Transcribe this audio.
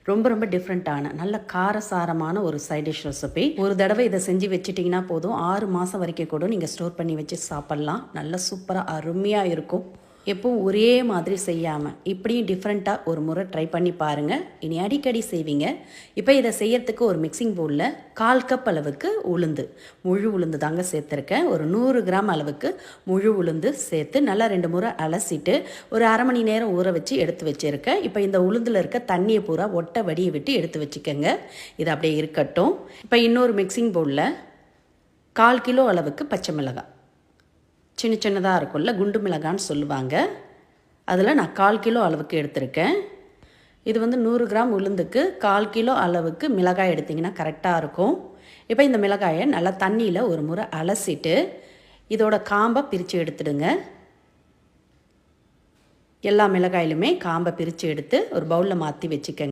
ரொம்ப ரொம்ப டிஃப்ரெண்ட்டான நல்ல காரசாரமான ஒரு சைட் டிஷ் ரெசிபி. ஒரு தடவை இதை செஞ்சு வச்சுட்டிங்கன்னா போதும், 6 மாதம் வரைக்கும் கூட நீங்கள் ஸ்டோர் பண்ணி வச்சு சாப்பிட்லாம். நல்ல சூப்பராக அருமையாக இருக்கும். எப்பவும் ஒரே மாதிரி செய்யாமல் இப்படியும் டிஃப்ரெண்ட்டாக ஒரு முறை ட்ரை பண்ணி பாருங்கள். இனி அடிக்கடி செய்வீங்க. இப்போ இதை செய்யறதுக்கு ஒரு மிக்சிங் பவுலில் 1/4 கப் அளவுக்கு உளுந்து, முழு உளுந்து தாங்க சேர்த்துருக்கேன். ஒரு 100 கிராம் அளவுக்கு முழு உளுந்து சேர்த்து நல்லா 2 முறை அலசிட்டு ஒரு அரை மணி நேரம் ஊற வச்சு எடுத்து வச்சுருக்கேன். இப்போ இந்த உளுந்தில் இருக்க தண்ணியை பூரா ஒட்டை வடியை விட்டு எடுத்து வச்சுக்கோங்க. இது அப்படியே இருக்கட்டும். இப்போ இன்னொரு மிக்சிங் பவுலில் 1/4 கிலோ அளவுக்கு பச்சை மிளகாய், சின்ன சின்னதாக இருக்கும்ல, குண்டு மிளகான்னு சொல்லுவாங்க, அதில் நான் 1/4 கிலோ அளவுக்கு எடுத்திருக்கேன். இது வந்து 100 கிராம் உளுந்துக்கு 1/4 கிலோ அளவுக்கு மிளகாய் எடுத்திங்கன்னா கரெக்டாக இருக்கும். இப்போ இந்த மிளகாயை நல்லா தண்ணியில் ஒரு முறை அலசிட்டு இதோட காம்பை பிரித்து எடுத்துடுங்க. எல்லா மிளகாயிலுமே காம்பை பிரித்து எடுத்து ஒரு பவுலில் மாற்றி வச்சுக்கங்க.